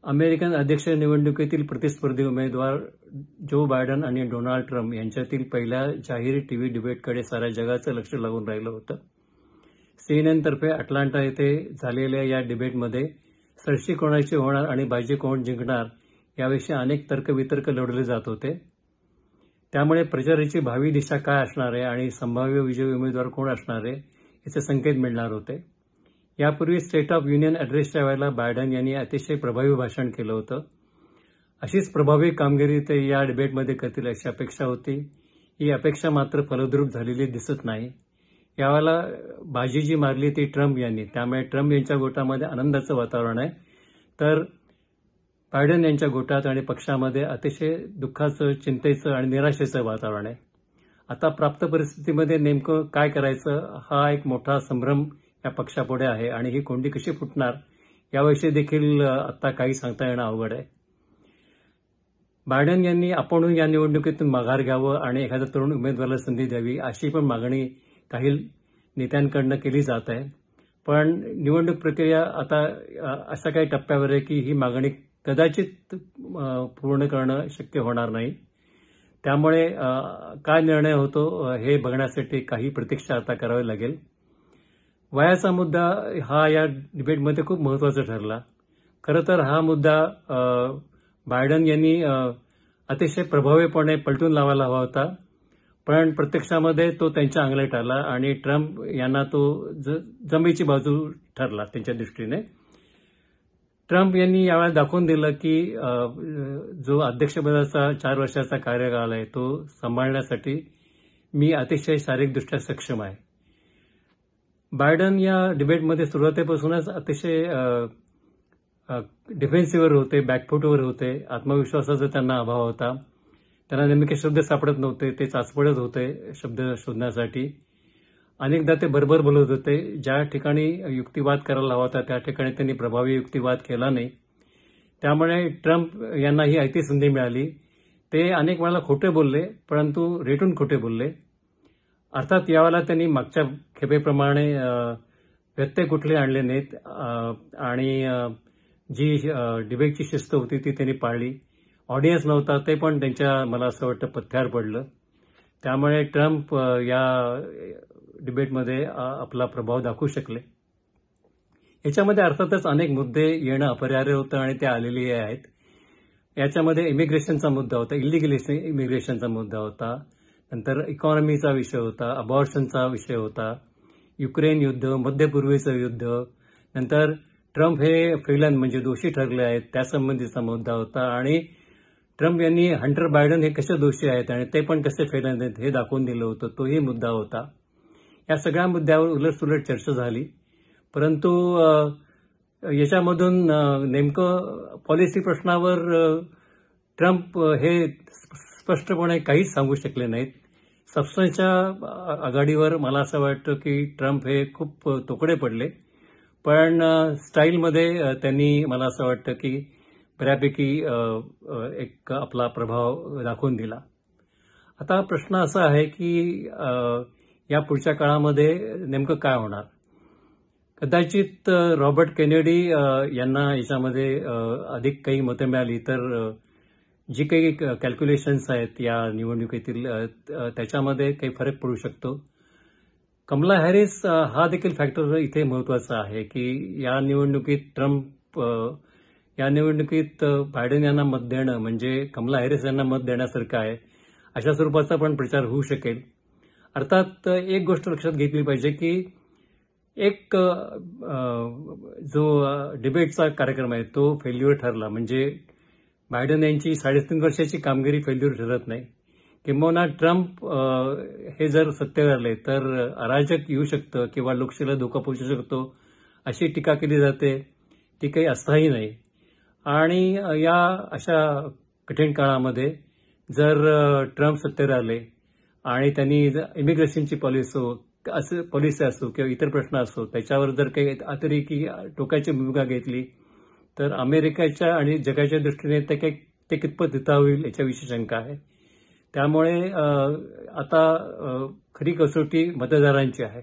American अध्यक्ष निवडणुकीतील प्रतिस्पर्धी उमेदवार जो बायडन आणि डोनाल्ड ट्रम्प यांच्यातील पहिल्या जाहीर टीव्ही डिबेटकडे साऱ्या जगाचं लक्ष लागून राहिलं होतं. सीएनएनतर्फे अटलांटा येथे झालेल्या या डिबेटमध्ये सरशी कोणाची होणार आणि बाजी कोण जिंकणार याविषयी अनेक तर्कवितर्क लढवले जात होते. त्यामुळे प्रचाराची भावी दिशा काय असणार आहे आणि संभाव्य विजयी उमेदवार कोण असणार आहे याचे संकेत मिळणार होते. यापूर्वी स्टेट ऑफ युनियन ॲड्रेसच्या वेळेला बायडन यांनी अतिशय प्रभावी भाषण केलं होतं. अशीच प्रभावी कामगिरी ते या डिबेटमध्ये करतील अशी अपेक्षा होती. ही अपेक्षा मात्र फलद्रूप झालेली दिसत नाही. यावेळेला बाजी जी मारली ती ट्रम्प यांनी, त्यामुळे ट्रम्प यांच्या गोटामध्ये आनंदाचं वातावरण आहे, तर बायडन यांच्या गोटात आणि पक्षामध्ये अतिशय दुःखाचं, चिंतेचं आणि निराशेचं वातावरण आहे. आता प्राप्त परिस्थितीमध्ये नेमकं काय करायचं हा एक मोठा संभ्रम या पक्षापुढे आहे आणि ही कोंडी कशी फुटणार याविषयी देखील आता काही सांगता येणं अवघड आहे. बायडन यांनी आपणही या निवडणुकीतून माघार घ्यावं आणि एखाद्या तरुण उमेदवाराला संधी द्यावी अशी पण मागणी काही नेत्यांकडनं केली जात आहे. पण निवडणूक प्रक्रिया आता अशा काही टप्प्यावर आहे की ही मागणी कदाचित पूर्ण करणं शक्य होणार नाही. त्यामुळे काय निर्णय होतो हे बघण्यासाठी काही प्रतीक्षा आता करावी लागेल. वयाचा मुद्दा हा या डिबेटमध्ये खूप महत्त्वाचा ठरला. खरं तर हा मुद्दा बायडन यांनी अतिशय प्रभावीपणे पलटून लावायला हवा होता, पण प्रत्यक्षामध्ये तो त्यांच्या अंगलट आला आणि ट्रम्प यांना तो जमेची बाजू ठरला त्यांच्या दृष्टीने. ट्रम्प यांनी यावेळेला दाखवून दिलं की जो अध्यक्षपदाचा 4 वर्षाचा कार्यकाळ आहे तो सांभाळण्यासाठी मी अतिशय शारीरिकदृष्ट्या सक्षम आहे. बायडन या डिबेटमध्ये सुरुवातीपासूनच अतिशय डिफेन्सिव्हवर होते, बॅकफूटवर होते. आत्मविश्वासाचा त्यांना अभाव होता. त्यांना नेमके शब्द सापडत नव्हते, ते चाचपडत होते शब्द शोधण्यासाठी. अनेकदा ते बरोबर बोलत होते. ज्या ठिकाणी युक्तिवाद करायला हवा होता त्या ठिकाणी त्यांनी प्रभावी युक्तिवाद केला नाही. त्यामुळे ट्रम्प यांना ही ऐती संधी मिळाली. ते अनेक वेळेला खोटे बोलले, परंतु रेटून खोटे बोलले. अर्थात यावेळेला त्यांनी मागच्या खेपेप्रमाणे व्यत्यय कुठले आणले नाहीत आणि जी डिबेटची शिस्त होती ती त्यांनी पाळली. ऑडियन्स नव्हता ते पण त्यांच्या मला असं वाटतं पथ्यावर पडलं. त्यामुळे ट्रम्प या डिबेटमध्ये आपला प्रभाव दाखवू शकले. याच्यामध्ये अर्थातच अनेक मुद्दे येणं अपरिहार्य होतं आणि ते आलेले आहेत. याच्यामध्ये इमिग्रेशनचा मुद्दा होता, इलिगल इमिग्रेशनचा मुद्दा होता, नंतर इकॉनॉमीचा विषय होता, अबॉर्शनचा विषय होता, युक्रेन युद्ध, मध्यपूर्वेचं युद्ध, नंतर ट्रम्प हे फेलन म्हणजे दोषी ठरले आहेत त्यासंबंधीचा मुद्दा होता आणि ट्रम्प यांनी हंटर बायडन हे कसे दोषी आहेत आणि ते पण कसे फेलन आहेत हे दाखवून दिलं होतं, तोही मुद्दा होता. या सगळ्या मुद्द्यावर उलटसुलट चर्चा झाली, परंतु याच्यामधून नेमकं पॉलिसी प्रश्नावर ट्रम्प हे स्पष्टपणे काहीच सांगू शकले नाहीत. सबस्टन्सच्या आघाडीवर मला असं वाटतं की ट्रम्प हे खूप तोकडे पडले, पण स्टाईलमध्ये त्यांनी मला असं वाटतं की बऱ्यापैकी एक आपला प्रभाव दाखवून दिला. आता प्रश्न असा आहे की या पुढच्या काळामध्ये नेमकं काय होणार. कदाचित रॉबर्ट केनेडी यांना याच्यामध्ये अधिक काही मतं मिळाली तर जी काही कॅल्क्युलेशन्स आहेत या निवडणुकीतील त्याच्यामध्ये काही फरक पडू शकतो. कमला हॅरिस हा देखील फॅक्टर इथे महत्त्वाचा आहे की या निवडणुकीत बायडन यांना मत देणं म्हणजे कमला हॅरिस यांना मत देण्यासारखं आहे अशा स्वरूपाचा पण प्रचार होऊ शकेल. अर्थात एक गोष्ट लक्षात घेतली पाहिजे की एक जो डिबेटचा कार्यक्रम आहे तो फेल्युअर ठरला म्हणजे बायडन यांची 3.5 वर्षाची कामगिरी फेल्युअर ठरत नाही. किंबहुना ट्रम्प हे जर सत्तेवर आले तर अराजक येऊ शकतं किंवा लोकशाहीला धोका पोहोचू शकतो अशी टीका केली जाते. ती काही अस्थायी नाही आणि या अशा कठीण काळामध्ये जर ट्रम्प सत्तेवर आले आणि त्यांनी इमिग्रेशनची पॉलिसी असो किंवा इतर प्रश्न असो त्याच्यावर जर काही अतिरेकी टोकाची भूमिका घेतली तर अमेरिकेच्या आणि जगाच्या दृष्टीने ते कितपत हितावं होईल याच्याविषयी शंका आहे. त्यामुळे आता खरी कसोटी मतदारांची आहे.